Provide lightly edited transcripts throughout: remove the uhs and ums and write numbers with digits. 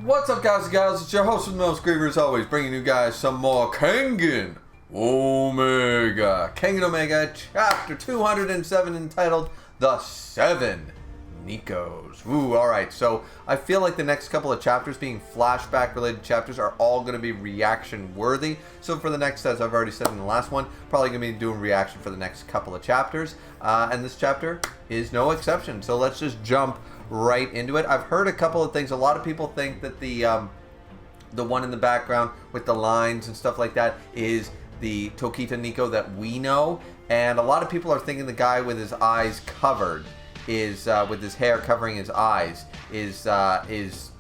What's up, guys and gals? It's your host with the most, Griever, as always, bringing you guys some more Kengan Omega. Kengan Omega, chapter 207, entitled The Seven Nikos. Ooh, alright, so I feel like the next couple of chapters, being flashback-related chapters, are all going to be reaction-worthy. So for the next, as I've already said in the last one, probably going to be doing reaction for the next couple of chapters. And this chapter is no exception. So let's just jump right into it. I've heard a couple of things. A lot of people think that the one in the background with the lines and stuff like that is the Tokita Nico that we know, and a lot of people are thinking the guy with his eyes covered is with his hair covering his eyes is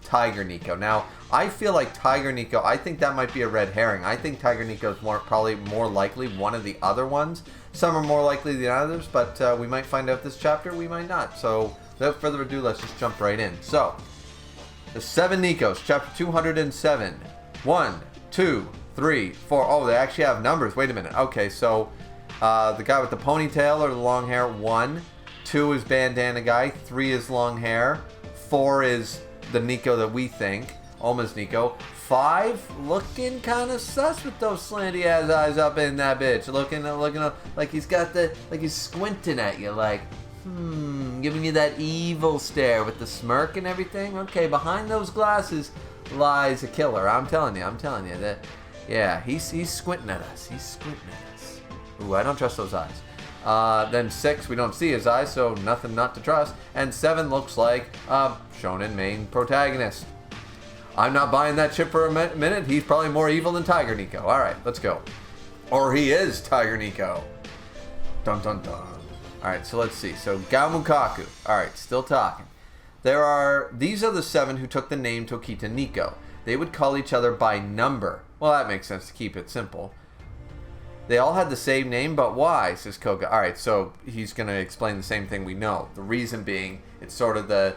Tiger Nico. Now I feel like Tiger Nico, I think that might be a red herring. I think Tiger Nico is probably more likely one of the other ones. Some are more likely than others, but we might find out this chapter, we might not. So without further ado, let's just jump right in. So, the Seven Nikos, chapter 207. 1, 2, 3, 4. Oh, they actually have numbers. Wait a minute. Okay, so the guy with the ponytail or the long hair, 1. 2 is bandana guy. 3 is long hair. 4 is the Nico that we think, Oma's Nico. 5 looking kind of sus with those slanty ass eyes up in that bitch. Looking like he's got like he's squinting at you, like, giving you that evil stare with the smirk and everything. Okay, behind those glasses lies a killer. I'm telling you that. Yeah, he's squinting at us. He's squinting at us. Ooh, I don't trust those eyes. Then 6, we don't see his eyes, so nothing not to trust. And 7 looks like shonen main protagonist. I'm not buying that shit for a minute. He's probably more evil than Tiger Nico. All right, let's go. Or he is Tiger Nico. Dun dun dun. Alright, so let's see. So, Gamukaku. Alright, still talking. These are the 7 who took the name Tokita Nico. They would call each other by number. Well, that makes sense to keep it simple. They all had the same name, but why? Says Koga. Alright, so he's going to explain the same thing we know. The reason being, it's sort of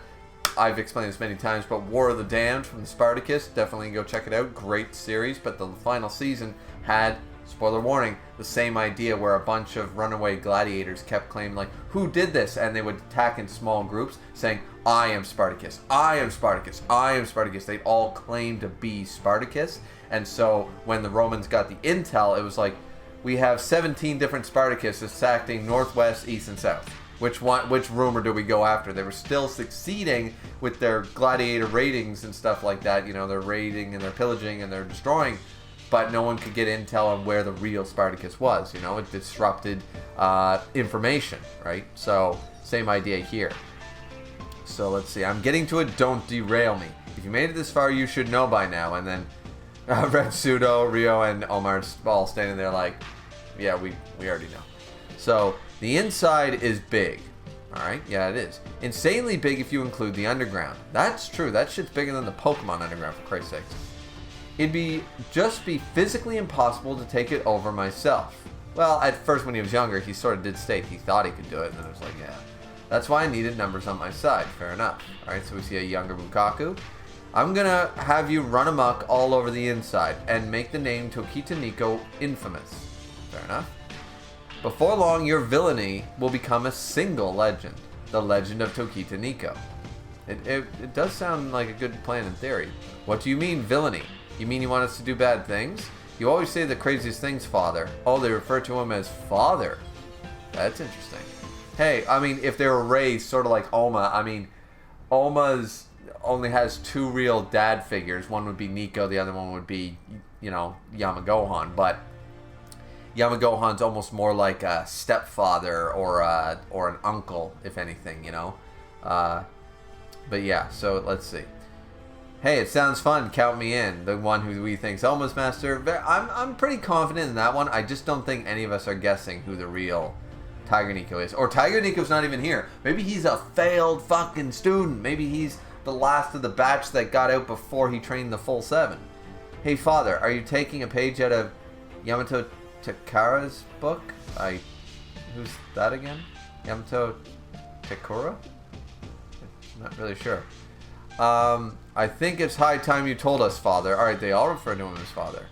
I've explained this many times, but War of the Damned from the Spartacus. Definitely go check it out. Great series, but the final season had, spoiler warning, the same idea where a bunch of runaway gladiators kept claiming, like, who did this? And they would attack in small groups saying, I am Spartacus, I am Spartacus, I am Spartacus. They'd all claim to be Spartacus. And so when the Romans got the intel, it was like, we have 17 different Spartacus attacking northwest, east, and south. Which rumor do we go after? They were still succeeding with their gladiator raidings and stuff like that. You know, they're raiding and they're pillaging and they're destroying, but no one could get intel on where the real Spartacus was. You know, it disrupted information, right? So, same idea here. So, let's see. I'm getting to it. Don't derail me. If you made it this far, you should know by now. And then Red Pseudo, Rio, and Omar all standing there like, yeah, we already know. So, the inside is big. Alright, yeah, it is. Insanely big if you include the underground. That's true. That shit's bigger than the Pokemon underground, for Christ's sakes. It'd just be physically impossible to take it over myself. Well, at first when he was younger, he sort of did state he thought he could do it, and then it was like, yeah. That's why I needed numbers on my side. Fair enough. Alright, so we see a younger Bukaku. I'm gonna have you run amok all over the inside and make the name Tokita Nico infamous. Fair enough. Before long, your villainy will become a single legend. The legend of Tokita Nico. It does sound like a good plan in theory. What do you mean, villainy? You mean you want us to do bad things? You always say the craziest things, Father. Oh, they refer to him as Father. That's interesting. Hey, I mean, if they were raised sort of like Oma, I mean, Oma's only has 2 real dad figures. One would be Nico, the other one would be, you know, Yamagohan. But Yamagohan's almost more like a stepfather or an uncle, if anything, you know. But yeah, so let's see. Hey, it sounds fun. Count me in. The one who we think's Elma's master. I'm pretty confident in that one. I just don't think any of us are guessing who the real Tiger Nico is. Or Tiger Nico's not even here. Maybe he's a failed fucking student. Maybe he's the last of the batch that got out before he trained the full 7. Hey, Father, are you taking a page out of Yamato Takara's book? Who's that again? Yamato Takura? I'm not really sure. I think it's high time you told us, Father. Alright, they all refer to him as Father.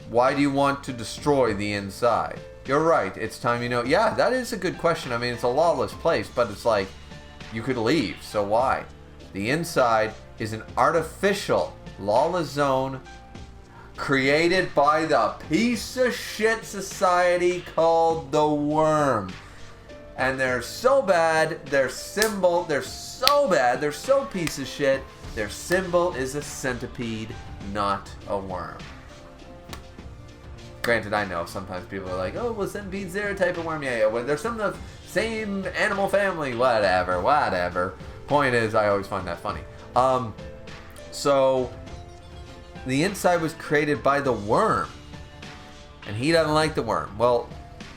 Why do you want to destroy the inside? You're right, it's time you know. Yeah, that is a good question. I mean, it's a lawless place, but it's like, you could leave, so why? The inside is an artificial, lawless zone created by the piece of shit society called the Worm. And they're so bad, they're so bad, they're so piece of shit, their symbol is a centipede, not a worm. Granted, I know sometimes people are like, oh, well, centipedes, they're a type of worm. Yeah, well, they're some of the same animal family, whatever. Point is, I always find that funny. So, the inside was created by the Worm, and he doesn't like the Worm. Well,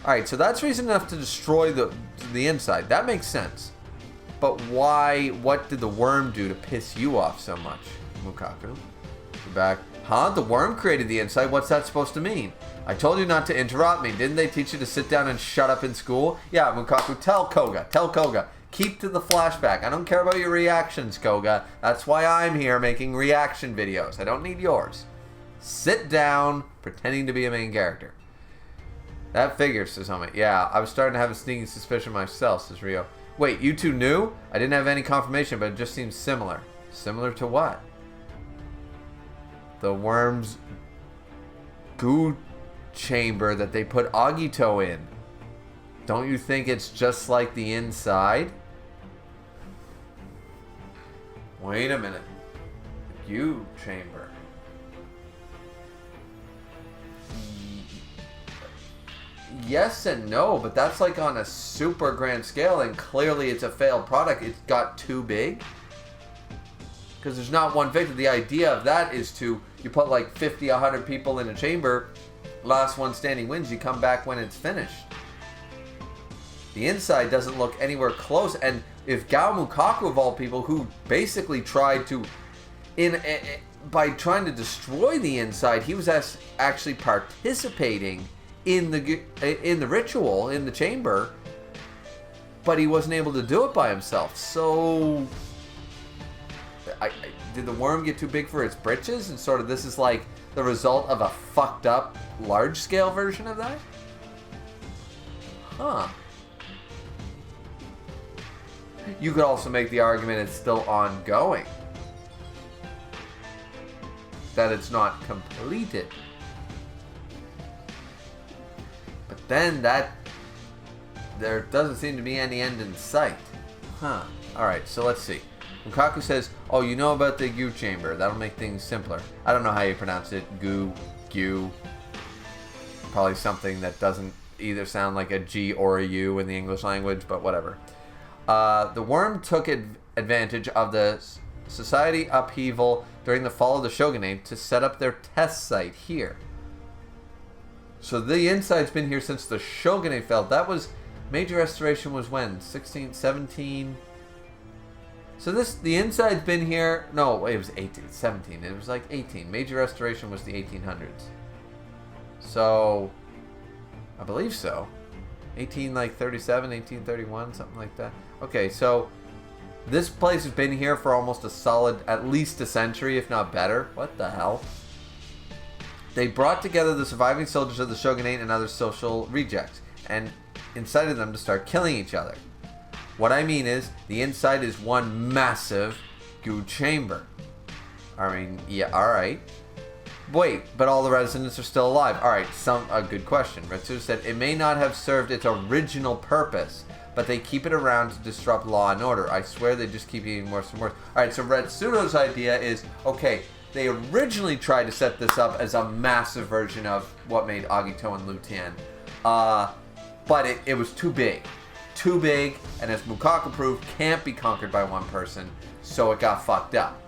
alright, so that's reason enough to destroy the inside. That makes sense. But why, what did the Worm do to piss you off so much, Mukaku? You're back. Huh? The Worm created the inside? What's that supposed to mean? I told you not to interrupt me. Didn't they teach you to sit down and shut up in school? Yeah, Mukaku, tell Koga. Keep to the flashback. I don't care about your reactions, Koga. That's why I'm here making reaction videos. I don't need yours. Sit down, pretending to be a main character. That figures, says Homie. Yeah, I was starting to have a sneaking suspicion myself, says Rio. Wait, you two knew? I didn't have any confirmation, but it just seems similar. Similar to what? The Worm's goo chamber that they put Agito in. Don't you think it's just like the inside? Wait a minute. The goo chamber. Yes and no, but that's like on a super grand scale, and clearly it's a failed product. It got too big. Because there's not one victim. The idea of that is to, you put like 50, 100 people in a chamber, last one standing wins, you come back when it's finished. The inside doesn't look anywhere close, and if Gao Mukaku of all people, who basically tried to, by trying to destroy the inside, he was actually participating in the ritual, in the chamber, but he wasn't able to do it by himself. So, did the Worm get too big for its britches? And sort of this is like the result of a fucked up large-scale version of that? Huh. You could also make the argument it's still ongoing. That it's not completed. But then there doesn't seem to be any end in sight. Huh. Alright, so let's see. Mukaku says, oh, you know about the goo chamber. That'll make things simpler. I don't know how you pronounce it. Goo. Probably something that doesn't either sound like a G or a U in the English language, but whatever. The Worm took advantage of the society upheaval during the fall of the shogunate to set up their test site here. So the inside's been here since the shogunate fell. That was, major restoration was when? 16, 17... So the inside's been here, no, it was 18, 17, it was like 18. Major restoration was the 1800s. So, I believe so. 1837, 1831, something like that. Okay, so this place has been here for almost a solid, at least a century, if not better. What the hell? They brought together the surviving soldiers of the shogunate and other social rejects, and incited them to start killing each other. What I mean is, the inside is one massive goo chamber. I mean, yeah, alright. Wait, but all the residents are still alive. Alright, a good question. Retsu said, it may not have served its original purpose, but they keep it around to disrupt law and order. I swear they just keep getting worse and worse. Alright, so Retsudo's idea is, okay, they originally tried to set this up as a massive version of what made Agito and Lutian. But it was too big. Too big, and as Mukaku proved, can't be conquered by one person, so it got fucked up.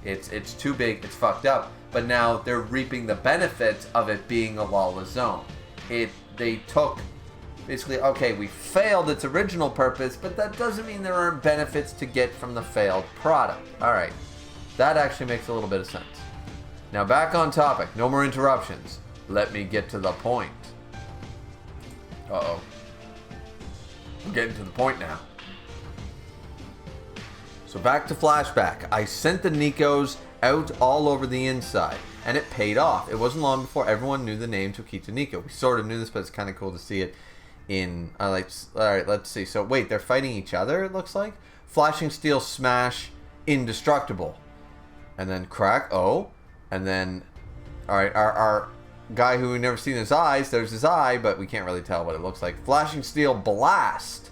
It's too big, it's fucked up, but now they're reaping the benefits of it being a lawless zone. They took, basically, okay, we failed its original purpose, but that doesn't mean there aren't benefits to get from the failed product. Alright, that actually makes a little bit of sense. Now back on topic, no more interruptions. Let me get to the point. Uh-oh. I'm getting to the point now. So back to flashback. I sent the Nikos out all over the inside, and it paid off. It wasn't long before everyone knew the name Tokita Nico. We sort of knew this, but it's kind of cool to see it in... Alright, let's see. So wait, they're fighting each other, it looks like? Flashing Steel Smash Indestructible. And then crack. Oh. And then... Alright, our guy who we've never seen his eyes, there's his eye, but we can't really tell what it looks like. Flashing Steel Blast.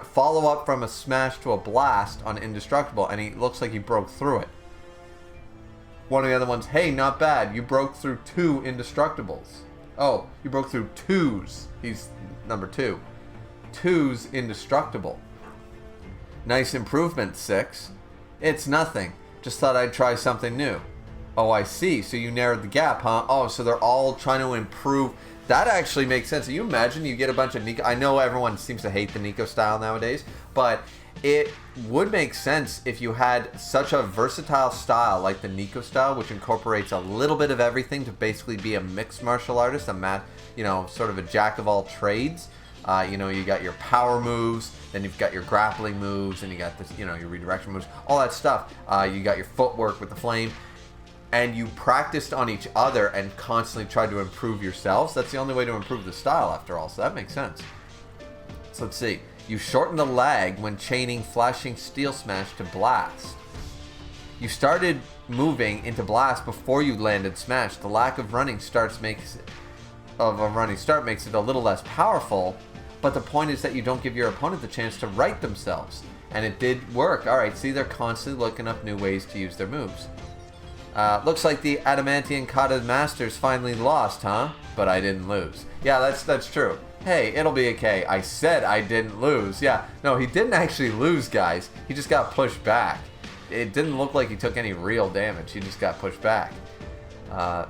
Follow up from a smash to a blast on Indestructible, and he looks like he broke through it. One of the other ones, hey, not bad. You broke through 2 Indestructibles. Oh, you broke through 2s. He's number 2. 2's Indestructible. Nice improvement, 6. It's nothing. Just thought I'd try something new. Oh, I see. So you narrowed the gap, huh? Oh, so they're all trying to improve. That actually makes sense. Can you imagine you get a bunch of Nico? I know everyone seems to hate the Nico style nowadays, but it would make sense if you had such a versatile style like the Nico style, which incorporates a little bit of everything to basically be a mixed martial artist, sort of a jack of all trades. You got your power moves, then you've got your grappling moves, and you got this, your redirection moves, all that stuff. You got your footwork with the flame. And you practiced on each other and constantly tried to improve yourselves. That's the only way to improve the style, after all. So that makes sense. So let's see. You shorten the lag when chaining Flashing Steel Smash to Blast. You started moving into Blast before you landed Smash. The lack of running starts makes it a little less powerful. But the point is that you don't give your opponent the chance to right themselves. And it did work. Alright, see, they're constantly looking up new ways to use their moves. Looks like the Adamantian Kata Masters finally lost, huh? But I didn't lose. Yeah, that's true. Hey, it'll be okay. I said I didn't lose. Yeah, no, he didn't actually lose, guys. He just got pushed back. It didn't look like he took any real damage. He just got pushed back.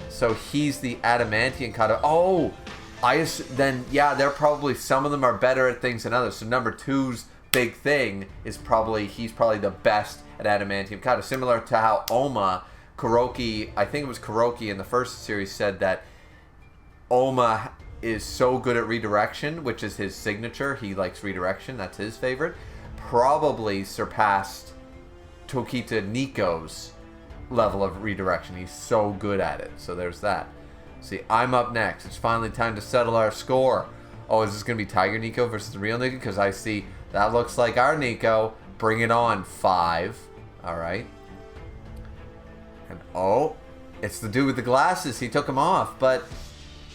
So he's the Adamantian Kata. Oh, they're probably, some of them are better at things than others. So number 2's big thing is he's probably the best at Adamantium Kata. Similar to how I think it was Kuroki in the first series, said that Oma is so good at redirection, which is his signature. He likes redirection. That's his favorite. Probably surpassed Tokita Nico's level of redirection. He's so good at it. So there's that. See, I'm up next. It's finally time to settle our score. Oh, is this going to be Tiger Nico versus the real Nico? Because I see that looks like our Nico. Bring it on, 5. All right. And oh, it's the dude with the glasses. He took them off. But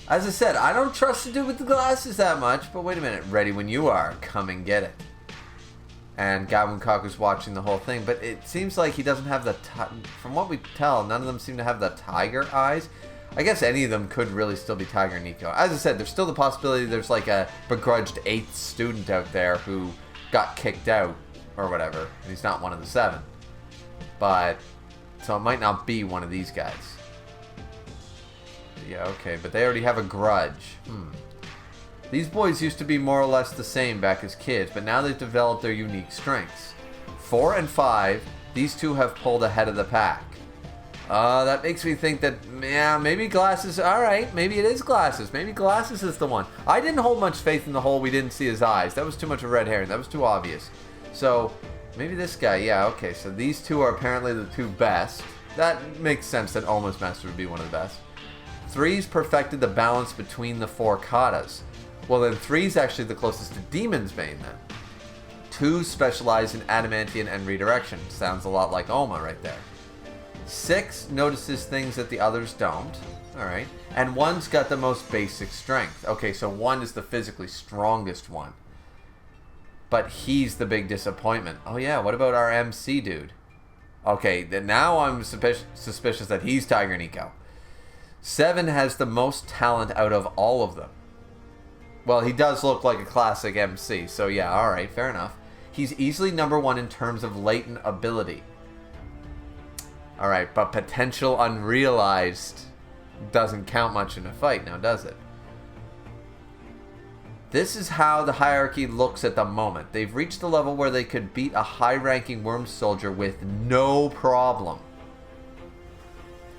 as I said, I don't trust the dude with the glasses that much. But wait a minute. Ready when you are. Come and get it. And Gavin Kaku's watching the whole thing. But it seems like he doesn't have from what we tell, none of them seem to have the tiger eyes. I guess any of them could really still be Tiger Nico. As I said, there's still the possibility there's like a begrudged 8th student out there who got kicked out or whatever. And he's not one of the 7. But so it might not be one of these guys. Yeah, okay, but they already have a grudge. These boys used to be more or less the same back as kids, but now they've developed their unique strengths. 4 and 5, these two have pulled ahead of the pack. That makes me think that, yeah, maybe Glasses, alright, maybe it is Glasses. Maybe Glasses is the one. I didn't hold much faith in the whole we didn't see his eyes. That was too much of a red herring. That was too obvious. So, maybe this guy, yeah, okay, so these two are apparently the 2 best. That makes sense that Almost Master would be one of the best. 3's perfected the balance between the 4 katas. Well, then 3's actually the closest to Demon's Bane, then. 2 specialize in Adamantian and Redirection. Sounds a lot like Oma right there. 6 notices things that the others don't. Alright. And 1's got the most basic strength. Okay, so 1 is the physically strongest one. But he's the big disappointment. Oh yeah, what about our MC dude? Okay, then now I'm suspicious that he's Tiger Nico. 7 has the most talent out of all of them. Well, he does look like a classic MC, so yeah, alright, fair enough. He's easily number 1 in terms of latent ability. Alright, but potential unrealized doesn't count much in a fight now, does it? This is how the hierarchy looks at the moment. They've reached the level where they could beat a high-ranking worm soldier with no problem.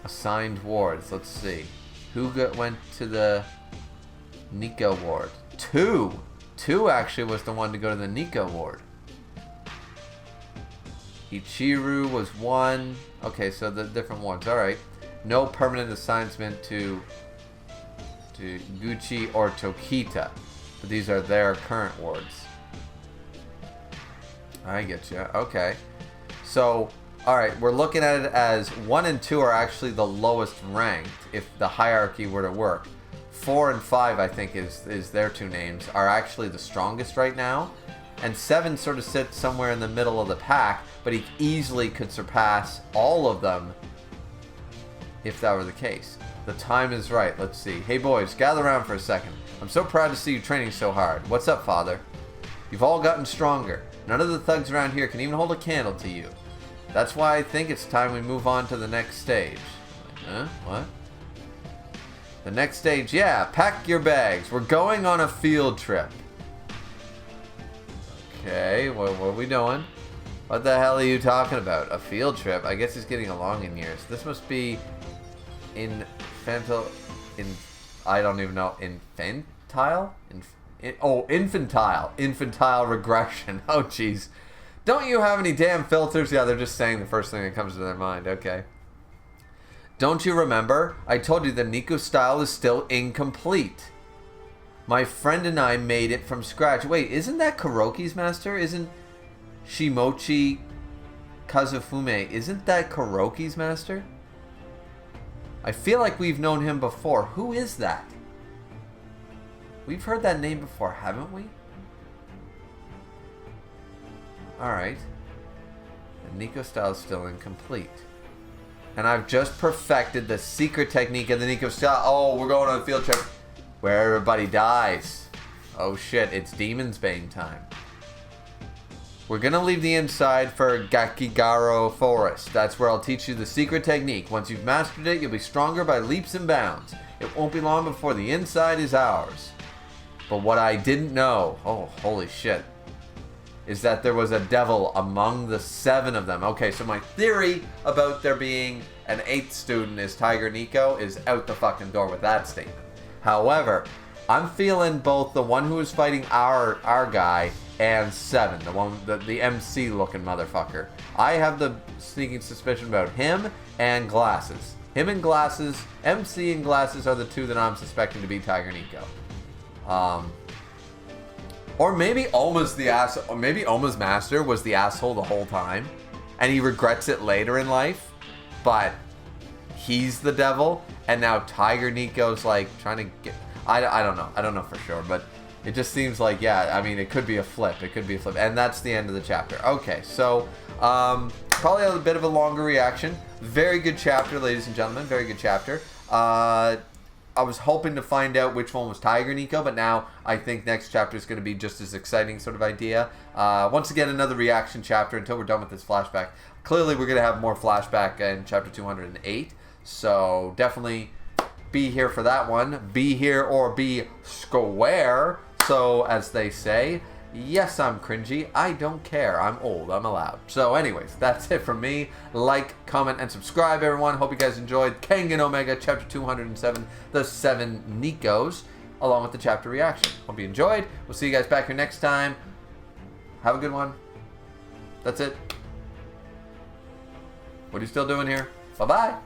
Assigned wards, let's see. Who went to the Nico ward? 2! 2 actually was the one to go to the Nico ward. Ichiru was 1. Okay, so the different wards. Alright. No permanent assignment to Gucci or Tokita. But these are their current wards. I get you. Okay. So, Alright, we're looking at it as 1 and 2 are actually the lowest ranked, if the hierarchy were to work. 4 and 5, I think, is their 2 names, are actually the strongest right now. And 7 sort of sits somewhere in the middle of the pack, but he easily could surpass all of them if that were the case. The time is right. Let's see. Hey boys, gather around for a second. I'm so proud to see you training so hard. What's up, father? You've all gotten stronger. None of the thugs around here can even hold a candle to you. That's why I think it's time we move on to the next stage. Huh? What? The next stage, yeah. Pack your bags. We're going on a field trip. Okay, what are we doing? What the hell are you talking about? A field trip? I guess he's getting along in years. This must be I don't even know. Infantile? Infantile regression. Oh, jeez. Don't you have any damn filters? Yeah, they're just saying the first thing that comes to their mind. Okay. Don't you remember? I told you the Nico style is still incomplete. My friend and I made it from scratch. Wait, isn't that Kuroki's master? Isn't Shimochi Kazufume? Isn't that Kuroki's master? I feel like we've known him before. Who is that? We've heard that name before, haven't we? Alright. The Nico style is still incomplete. And I've just perfected the secret technique of the Nico style. Oh, we're going on a field trip where everybody dies. Oh shit, it's Demon's Bane time. We're gonna leave the inside for Gakigaro Forest. That's where I'll teach you the secret technique. Once you've mastered it, you'll be stronger by leaps and bounds. It won't be long before the inside is ours. But what I didn't know, oh holy shit, is that there was a devil among the 7 of them. Okay, so my theory about there being an 8th student is Tiger Nico is out the fucking door with that statement. However, I'm feeling both the one who was fighting our guy and 7, the one, the MC looking motherfucker. I have the sneaking suspicion about him and Glasses. Him and Glasses, MC and Glasses are the 2 that I'm suspecting to be Tiger Nico. Or maybe Oma's the ass. Or maybe Oma's master was the asshole the whole time, and he regrets it later in life. But he's the devil, and now Tiger Nico's like trying to get. I don't know. I don't know for sure, but it just seems like, yeah. I mean, it could be a flip. It could be a flip, and that's the end of the chapter. Okay, so probably a bit of a longer reaction. Very good chapter, ladies and gentlemen. Very good chapter. I was hoping to find out which one was Tiger Nico, but now I think next chapter is going to be just as exciting sort of idea. Once again, another reaction chapter until we're done with this flashback. Clearly, we're going to have more flashback in chapter 208, so definitely be here for that one. Be here or be square, so as they say. Yes, I'm cringy. I don't care. I'm old. I'm allowed. So anyways, that's it from me. Like, comment, and subscribe, everyone. Hope you guys enjoyed Kengan Omega Chapter 207, The 7 Nikos, along with the chapter reaction. Hope you enjoyed. We'll see you guys back here next time. Have a good one. That's it. What are you still doing here? Bye-bye.